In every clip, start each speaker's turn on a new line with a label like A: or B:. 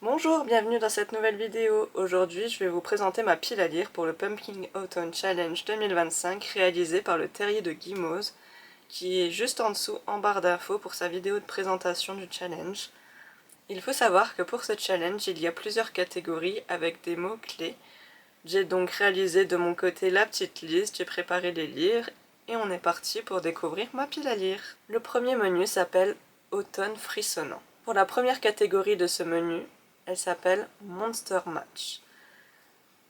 A: Bonjour, bienvenue dans cette nouvelle vidéo. Aujourd'hui, je vais vous présenter ma pile à lire pour le Pumpkin Autumn Challenge 2025 réalisé par le Terrier de Guimauze, qui est juste en dessous en barre d'infos pour sa vidéo de présentation du challenge. Il faut savoir que pour ce challenge, il y a plusieurs catégories avec des mots-clés. J'ai donc réalisé de mon côté la petite liste, j'ai préparé les livres et on est parti pour découvrir ma pile à lire. Le premier menu s'appelle Automne frissonnant. Pour la première catégorie de ce menu, elle s'appelle Monster Match.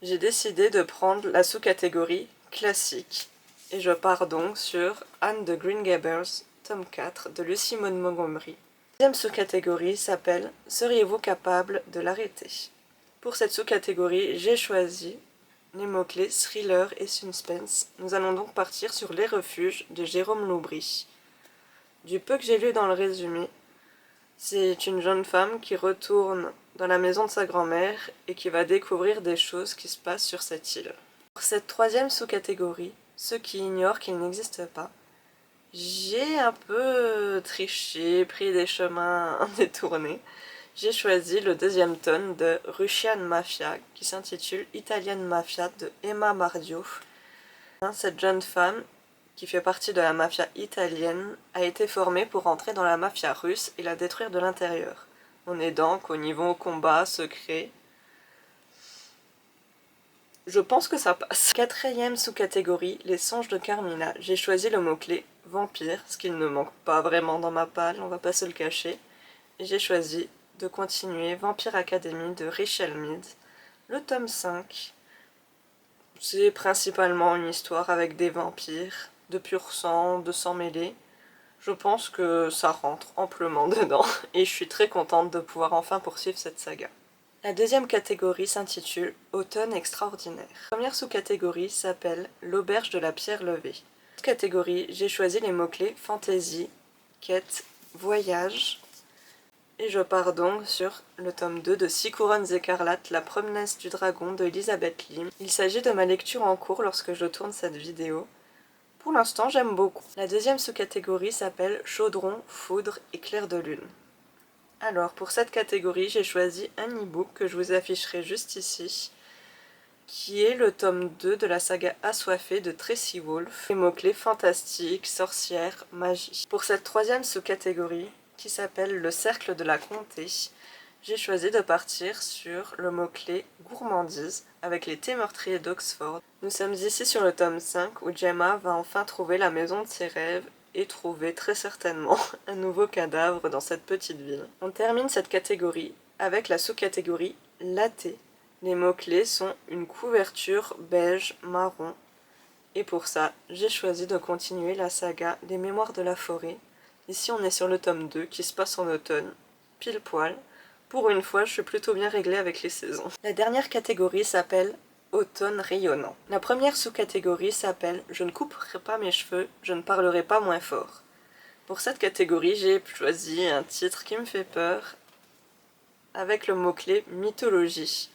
A: J'ai décidé de prendre la sous-catégorie classique et je pars donc sur Anne de Green Gables, tome 4 de Lucy Maud Montgomery. La deuxième sous-catégorie s'appelle Seriez-vous capable de l'arrêter? Pour cette sous-catégorie, j'ai choisi les mots-clés thriller et suspense. Nous allons donc partir sur Les Refuges de Jérôme Loubry. Du peu que j'ai lu dans le résumé, c'est une jeune femme qui retourne dans la maison de sa grand-mère et qui va découvrir des choses qui se passent sur cette île. Pour cette troisième sous-catégorie, ceux qui ignorent qu'il n'existe pas, j'ai un peu triché, pris des chemins détournés. J'ai choisi le deuxième tome de Russian Mafia qui s'intitule Italian Mafia de Emma Mardio. Cette jeune femme qui fait partie de la mafia italienne, a été formée pour entrer dans la mafia russe et la détruire de l'intérieur. On est donc au niveau combat, secret. Je pense que ça passe. Quatrième sous-catégorie, les songes de Carmilla. J'ai choisi le mot-clé vampire, ce qui ne manque pas vraiment dans ma palle, on va pas se le cacher. Et j'ai choisi de continuer Vampire Academy de Rachel Mead, le tome 5. C'est principalement une histoire avec des vampires, de pur sang, de sang mêlé. Je pense que ça rentre amplement dedans et je suis très contente de pouvoir enfin poursuivre cette saga. La deuxième catégorie s'intitule Automne extraordinaire. La première sous-catégorie s'appelle L'auberge de la pierre levée. Dans cette catégorie, j'ai choisi les mots-clés fantasy, quête, voyage. Et je pars donc sur le tome 2 de 6 couronnes écarlates, la promesse du dragon de Elizabeth Lim. Il s'agit de ma lecture en cours lorsque je tourne cette vidéo. Pour l'instant, j'aime beaucoup. La deuxième sous-catégorie s'appelle Chaudron, foudre et clair de lune. Alors, pour cette catégorie, j'ai choisi un e-book que je vous afficherai juste ici, qui est le tome 2 de la saga Assoiffée de Tracy Wolff. Les mots-clés fantastique, sorcière, magie. Pour cette troisième sous-catégorie, qui s'appelle Le cercle de la comté, j'ai choisi de partir sur le mot-clé gourmandise avec les thés meurtriers d'Oxford. Nous sommes ici sur le tome 5 où Gemma va enfin trouver la maison de ses rêves et trouver très certainement un nouveau cadavre dans cette petite ville. On termine cette catégorie avec la sous-catégorie latte. Les mots-clés sont une couverture beige marron et pour ça j'ai choisi de continuer la saga des Mémoires de la forêt. Ici on est sur le tome 2 qui se passe en automne, pile poil. Pour une fois, je suis plutôt bien réglée avec les saisons. La dernière catégorie s'appelle Automne rayonnant. La première sous-catégorie s'appelle Je ne couperai pas mes cheveux, je ne parlerai pas moins fort. Pour cette catégorie, j'ai choisi un titre qui me fait peur avec le mot-clé mythologie.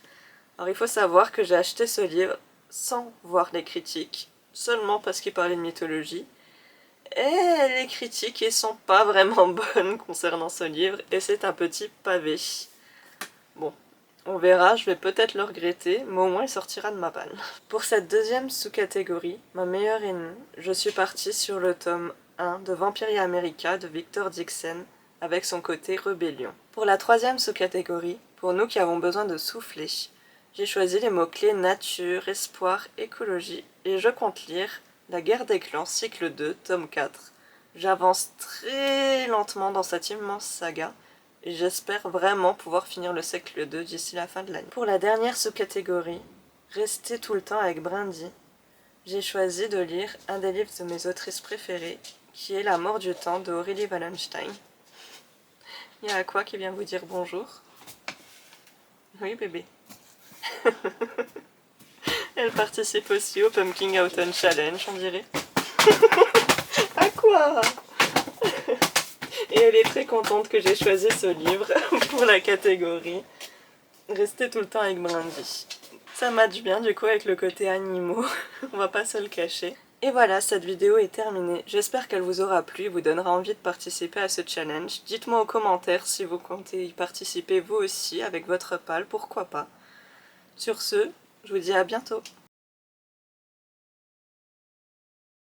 A: Alors il faut savoir que j'ai acheté ce livre sans voir les critiques, seulement parce qu'il parlait de mythologie. Et les critiques ne sont pas vraiment bonnes concernant ce livre, et c'est un petit pavé. Bon, on verra, je vais peut-être le regretter, mais au moins il sortira de ma palle. Pour cette deuxième sous-catégorie, ma meilleure ennemie, je suis partie sur le tome 1 de Vampiria America de Victor Dixon, avec son côté rébellion. Pour la troisième sous-catégorie, pour nous qui avons besoin de souffler, j'ai choisi les mots-clés nature, espoir, écologie, et je compte lire La guerre des clans, cycle 2, tome 4. J'avance très lentement dans cette immense saga, et j'espère vraiment pouvoir finir le cycle 2 d'ici la fin de l'année. Pour la dernière sous-catégorie, Rester tout le temps avec Brindy, j'ai choisi de lire un des livres de mes autrices préférées, qui est La mort du temps de Aurélie Wallenstein. Il y a Aqua qui vient vous dire bonjour. Oui bébé. Elle participe aussi au Pumpkin Autumn Challenge, on dirait. Aqua! Et elle est très contente que j'ai choisi ce livre pour la catégorie Rester tout le temps avec Brindy. Ça match bien du coup avec le côté animaux, on va pas se le cacher. Et voilà, cette vidéo est terminée. J'espère qu'elle vous aura plu et vous donnera envie de participer à ce challenge. Dites-moi en commentaire si vous comptez y participer vous aussi avec votre pâle, pourquoi pas. Sur ce, je vous dis à bientôt.